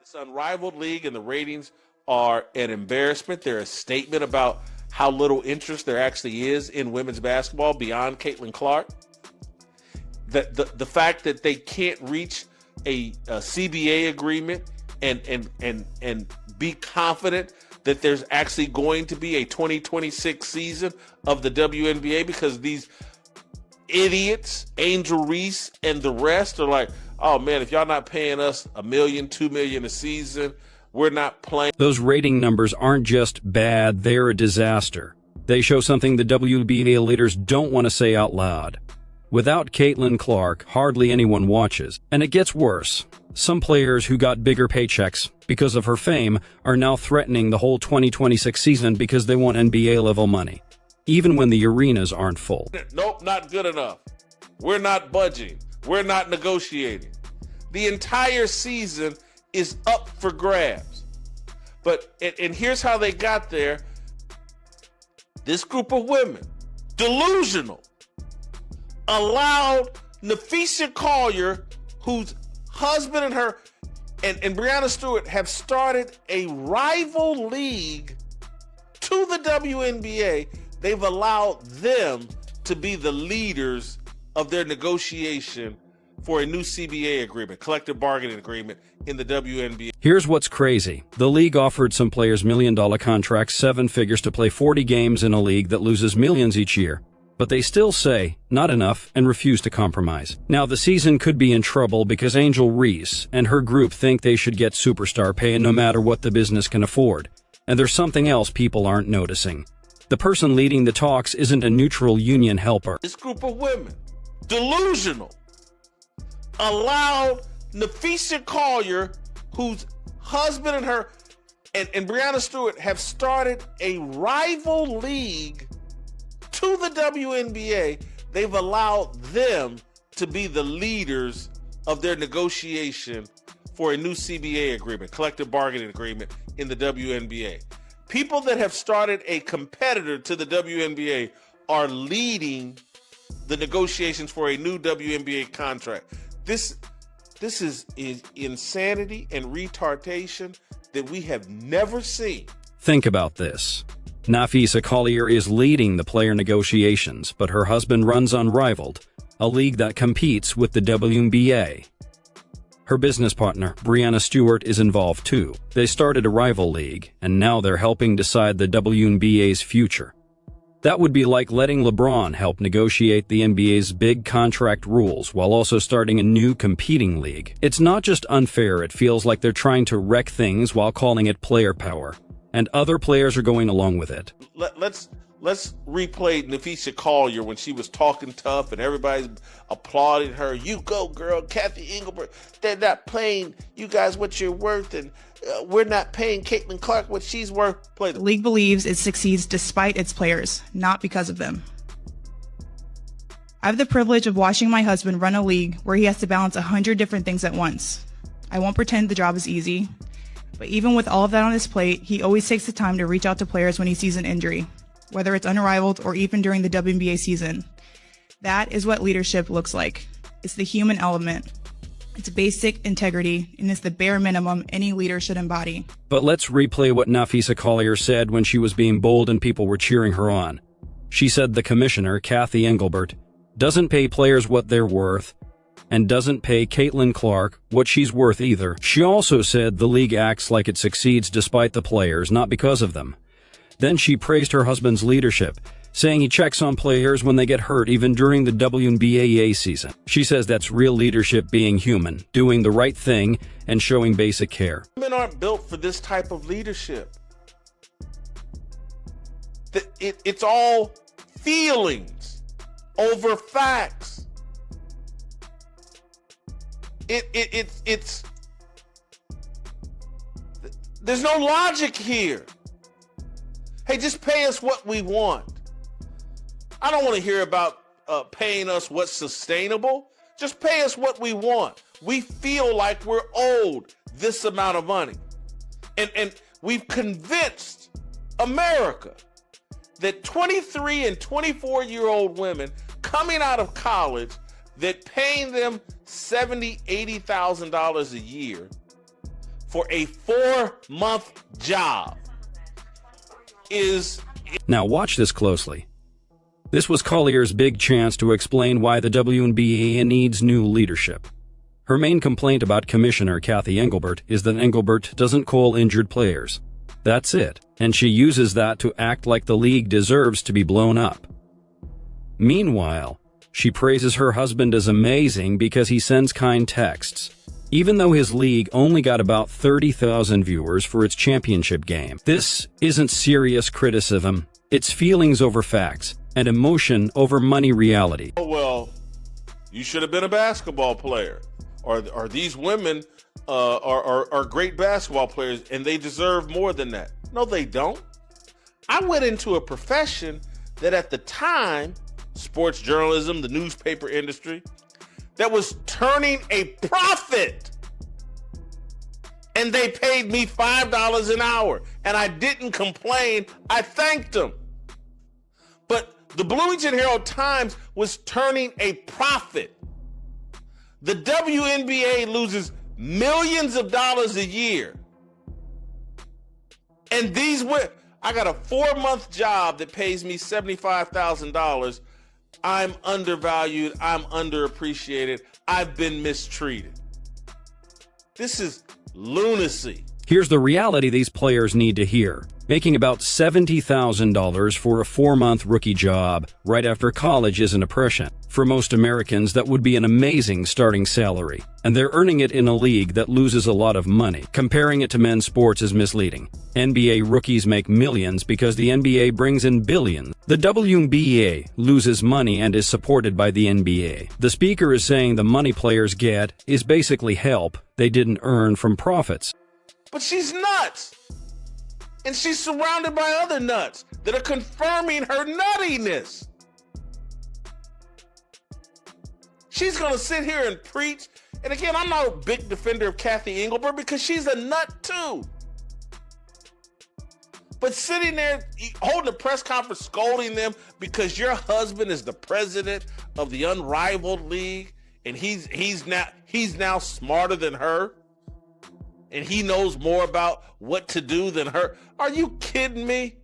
It's an unrivaled league, and the ratings are an embarrassment. They're a statement about how little interest there actually is in women's basketball beyond Caitlin Clark. The fact that they can't reach a CBA agreement and be confident that there's actually going to be a 2026 season of the WNBA because these idiots, Angel Reese and the rest, are like, oh man, if y'all not paying us $1 million, $2 million a season, we're not playing. Those rating numbers aren't just bad, they're a disaster. They show something the WNBA leaders don't want to say out loud. Without Caitlin Clark, hardly anyone watches, and it gets worse. Some players who got bigger paychecks because of her fame are now threatening the whole 2026 season because they want NBA-level money, even when the arenas aren't full. Nope, not good enough. We're not budging. We're not negotiating. The entire season is up for grabs. But, and here's how they got there. This group of women, delusional, allowed Nafisa Collier, whose husband and her and Breanna Stewart have started a rival league to the WNBA. They've allowed them to be the leaders of their negotiation for a new CBA agreement, collective bargaining agreement in the WNBA. Here's what's crazy. The league offered some players million-dollar contracts, 7 figures, to play 40 games in a league that loses millions each year. But they still say, not enough, and refuse to compromise. Now, the season could be in trouble because Angel Reese and her group think they should get superstar pay no matter what the business can afford. And there's something else people aren't noticing. The person leading the talks isn't a neutral union helper. This group of women, delusional, allowed Nafisa Collier, whose husband and her and Breanna Stewart have started a rival league to the WNBA. They've allowed them to be the leaders of their negotiation for a new CBA agreement, collective bargaining agreement in the WNBA. People that have started a competitor to the WNBA are leading the negotiations for a new WNBA contract. This is insanity and retardation that we have never seen. Think about this. Nafisa Collier is leading the player negotiations, but her husband runs Unrivaled, a league that competes with the WNBA. Her business partner, Breanna Stewart, is involved too. They started a rival league, and now they're helping decide the WNBA's future. That would be like letting LeBron help negotiate the NBA's big contract rules while also starting a new competing league. It's not just unfair, it feels like they're trying to wreck things while calling it player power. And other players are going along with it. Let's replay Nafisa Collier when she was talking tough and everybody's applauding her. You go, girl. Kathy Engelbert, they're not paying you guys what you're worth, and we're not paying Caitlin Clark what she's worth. Play the league believes it succeeds despite its players, not because of them. I have the privilege of watching my husband run a league where he has to balance 100 different things at once. I won't pretend the job is easy. But even with all of that on his plate, he always takes the time to reach out to players when he sees an injury, whether it's Unrivaled or even during the WNBA season. That is what leadership looks like. It's the human element. It's basic integrity, and it's the bare minimum any leader should embody. But let's replay what Nafisa Collier said when she was being bold and people were cheering her on. She said the commissioner, Kathy Engelbert, doesn't pay players what they're worth, and doesn't pay Caitlin Clark what she's worth either. She also said the league acts like it succeeds despite the players, not because of them. Then she praised her husband's leadership, saying he checks on players when they get hurt even during the WNBA season. She says that's real leadership, being human, doing the right thing, and showing basic care. Women aren't built for this type of leadership. It's all feelings over facts. It's there's no logic here. Hey, just pay us what we want. I don't want to hear about paying us what's sustainable. Just pay us what we want. We feel like we're owed this amount of money. And we've convinced America that 23 and 24-year-old women coming out of college, that paying them $70,000, $80,000 a year for a 4-month job is... Now watch this closely. This was Collier's big chance to explain why the WNBA needs new leadership. Her main complaint about Commissioner Kathy Engelbert is that Engelbert doesn't call injured players. That's it, and she uses that to act like the league deserves to be blown up. Meanwhile, she praises her husband as amazing because he sends kind texts, even though his league only got about 30,000 viewers for its championship game. This isn't serious criticism, it's feelings over facts and emotion over money reality. Oh, well, you should have been a basketball player. Or these women are great basketball players and they deserve more than that. No, they don't. I went into a profession that at the time, sports journalism, the newspaper industry, that was turning a profit. And they paid me $5 an hour. And I didn't complain. I thanked them. But the Bloomington Herald-Times was turning a profit. The WNBA loses millions of dollars a year. And I got a 4-month job that pays me $75,000. I'm undervalued. I'm underappreciated. I've been mistreated. This is lunacy. Here's the reality these players need to hear. Making about $70,000 for a 4-month rookie job right after college is an oppression. For most Americans, that would be an amazing starting salary, and they're earning it in a league that loses a lot of money. Comparing it to men's sports is misleading. NBA rookies make millions because the NBA brings in billions. The WNBA loses money and is supported by the NBA. The speaker is saying the money players get is basically help they didn't earn from profits. But she's nuts. And she's surrounded by other nuts that are confirming her nuttiness. She's going to sit here and preach. And again, I'm not a big defender of Kathy Engelbert because she's a nut too. But sitting there holding a press conference scolding them because your husband is the president of the unrivaled league and he's now smarter than her. And he knows more about what to do than her. Are you kidding me?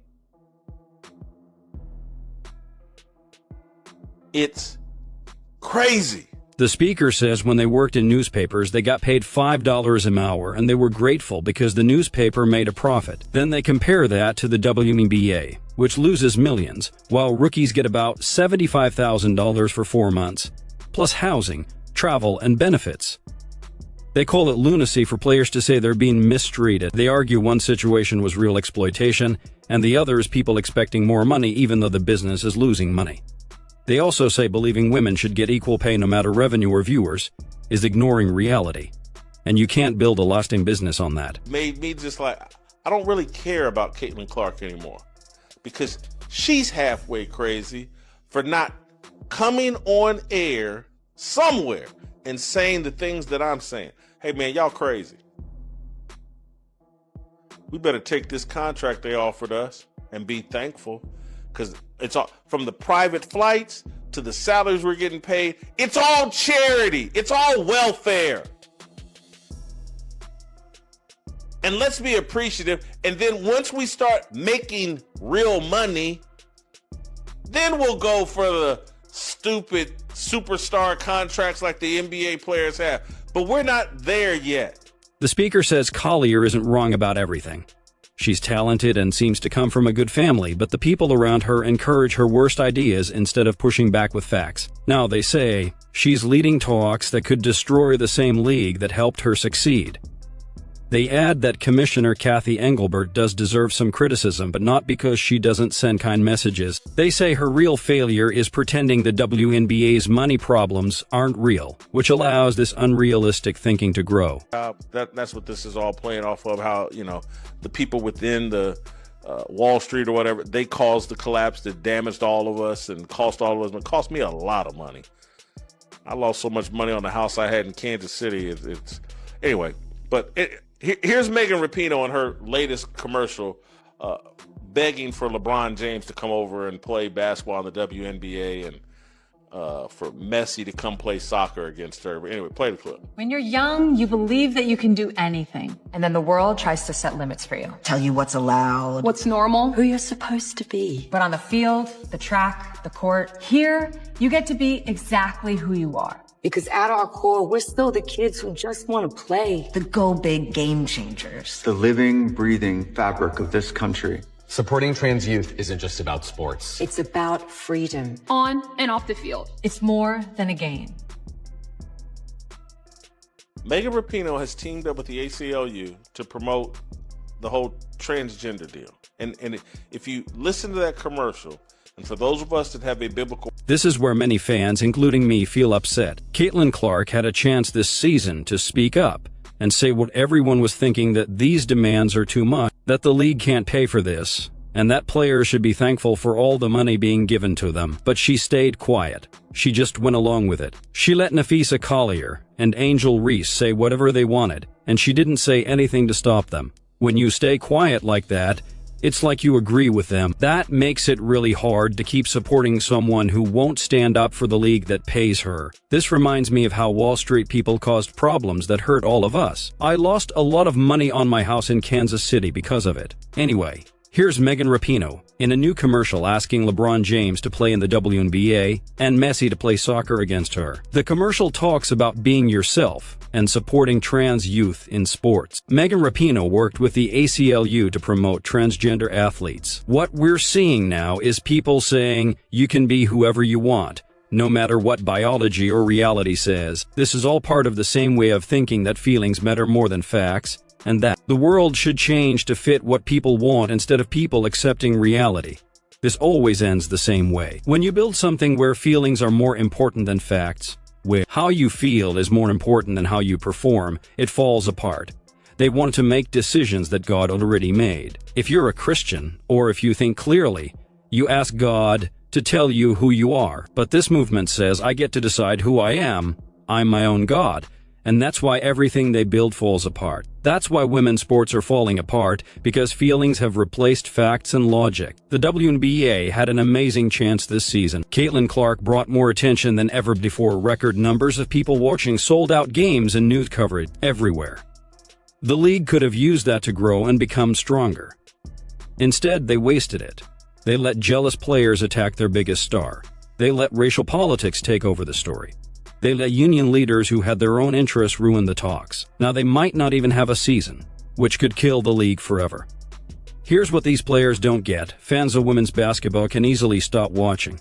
It's crazy. The speaker says when they worked in newspapers, they got paid $5 an hour and they were grateful because the newspaper made a profit. Then they compare that to the WNBA, which loses millions, while rookies get about $75,000 for 4 months, plus housing, travel, and benefits. They call it lunacy for players to say they're being mistreated. They argue one situation was real exploitation, and the other is people expecting more money even though the business is losing money. They also say believing women should get equal pay no matter revenue or viewers is ignoring reality. And you can't build a lasting business on that. Made me just like, I don't really care about Caitlin Clark anymore because she's halfway crazy for not coming on air somewhere and saying the things that I'm saying. Hey man, y'all crazy. We better take this contract they offered us and be thankful because it's all from the private flights to the salaries we're getting paid. It's all charity. It's all welfare. And let's be appreciative. And then once we start making real money, then we'll go for the stupid superstar contracts like the NBA players have. But we're not there yet. The speaker says Collier isn't wrong about everything. She's talented and seems to come from a good family, but the people around her encourage her worst ideas instead of pushing back with facts. Now they say she's leading talks that could destroy the same league that helped her succeed. They add that Commissioner Kathy Engelbert does deserve some criticism, but not because she doesn't send kind messages. They say her real failure is pretending the WNBA's money problems aren't real, which allows this unrealistic thinking to grow. That's what this is all playing off of, how, the people within the Wall Street or whatever, they caused the collapse that damaged all of us and cost all of us. It cost me a lot of money. I lost so much money on the house I had in Kansas City. Anyway, but here's Megan Rapinoe in her latest commercial begging for LeBron James to come over and play basketball in the WNBA. And for Messi to come play soccer against her. But anyway, play the clip. When you're young, you believe that you can do anything. And then the world tries to set limits for you. Tell you what's allowed, What's normal? who you're supposed to be. But on the field, the track, the court, here, you get to be exactly who you are. Because at our core, we're still the kids who just want to play. The go big game changers. The living, breathing fabric of this country. Supporting trans youth isn't just about sports. It's about freedom. On and off the field. It's more than a game. Megan Rapinoe has teamed up with the ACLU to promote the whole transgender deal. And if you listen to that commercial, and for those of us that have a biblical... This is where many fans, including me, feel upset. Caitlin Clark had a chance this season to speak up and say what everyone was thinking, that these demands are too much, that the league can't pay for this, and that players should be thankful for all the money being given to them. But she stayed quiet. She just went along with it. She let Nafisa Collier and Angel Reese say whatever they wanted, and she didn't say anything to stop them. When you stay quiet like that, it's like you agree with them. That makes it really hard to keep supporting someone who won't stand up for the league that pays her. This reminds me of how Wall Street people caused problems that hurt all of us. I lost a lot of money on my house in Kansas City because of it. Anyway, here's Megan Rapinoe in a new commercial asking LeBron James to play in the WNBA and Messi to play soccer against her. The commercial talks about being yourself and supporting trans youth in sports. Megan Rapinoe worked with the ACLU to promote transgender athletes. What we're seeing now is people saying you can be whoever you want, no matter what biology or reality says. This is all part of the same way of thinking that feelings matter more than facts, and that the world should change to fit what people want instead of people accepting reality. This always ends the same way. When you build something where feelings are more important than facts, where how you feel is more important than how you perform, it falls apart. They want to make decisions that God already made. If you're a Christian, or if you think clearly, you ask God to tell you who you are. But this movement says, I get to decide who I am. I'm my own God. And that's why everything they build falls apart. That's why women's sports are falling apart, because feelings have replaced facts and logic. The WNBA had an amazing chance this season. Caitlin Clark brought more attention than ever before. Record numbers of people watching sold-out games and news coverage everywhere. The league could have used that to grow and become stronger. Instead, they wasted it. They let jealous players attack their biggest star. They let racial politics take over the story. They let union leaders who had their own interests ruin the talks. Now they might not even have a season, which could kill the league forever. Here's what these players don't get. Fans of women's basketball can easily stop watching.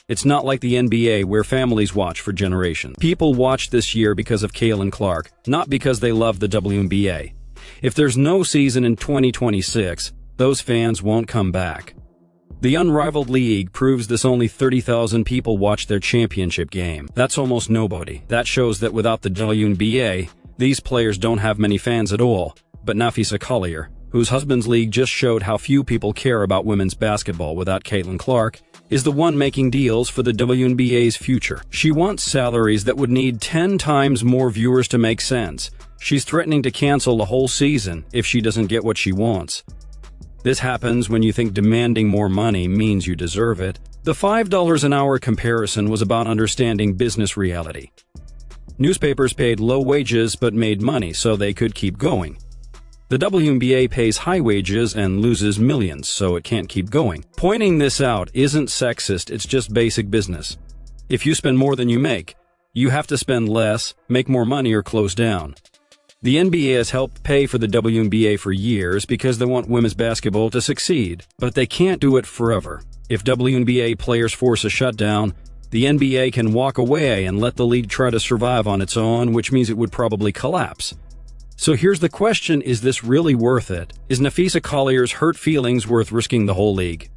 It's not like the NBA where families watch for generations. People watch this year because of Caitlin Clark, not because they love the WNBA. If there's no season in 2026, those fans won't come back. The unrivaled league proves this. Only 30,000 people watch their championship game. That's almost nobody. That shows that without the WNBA, these players don't have many fans at all. But Nafisa Collier, whose husband's league just showed how few people care about women's basketball without Caitlin Clark, is the one making deals for the WNBA's future. She wants salaries that would need 10 times more viewers to make sense. She's threatening to cancel the whole season if she doesn't get what she wants. This happens when you think demanding more money means you deserve it. The $5 an hour comparison was about understanding business reality. Newspapers paid low wages but made money so they could keep going. The WNBA pays high wages and loses millions, so it can't keep going. Pointing this out isn't sexist, it's just basic business. If you spend more than you make, you have to spend less, make more money, or close down. The NBA has helped pay for the WNBA for years because they want women's basketball to succeed, but they can't do it forever. If WNBA players force a shutdown, the NBA can walk away and let the league try to survive on its own, which means it would probably collapse. So here's the question, is this really worth it? Is Nafisa Collier's hurt feelings worth risking the whole league?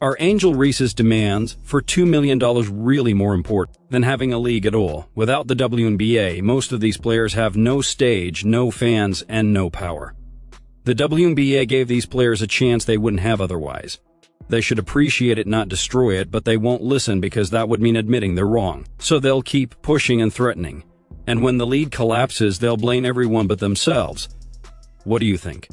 Are Angel Reese's demands for $2 million really more important than having a league at all? Without the WNBA, most of these players have no stage, no fans, and no power. The WNBA gave these players a chance they wouldn't have otherwise. They should appreciate it, not destroy it, but they won't listen because that would mean admitting they're wrong. So they'll keep pushing and threatening. And when the league collapses, they'll blame everyone but themselves. What do you think?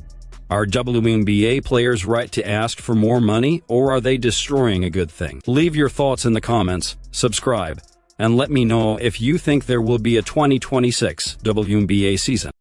Are WNBA players right to ask for more money, or are they destroying a good thing? Leave your thoughts in the comments, subscribe, and let me know if you think there will be a 2026 WNBA season.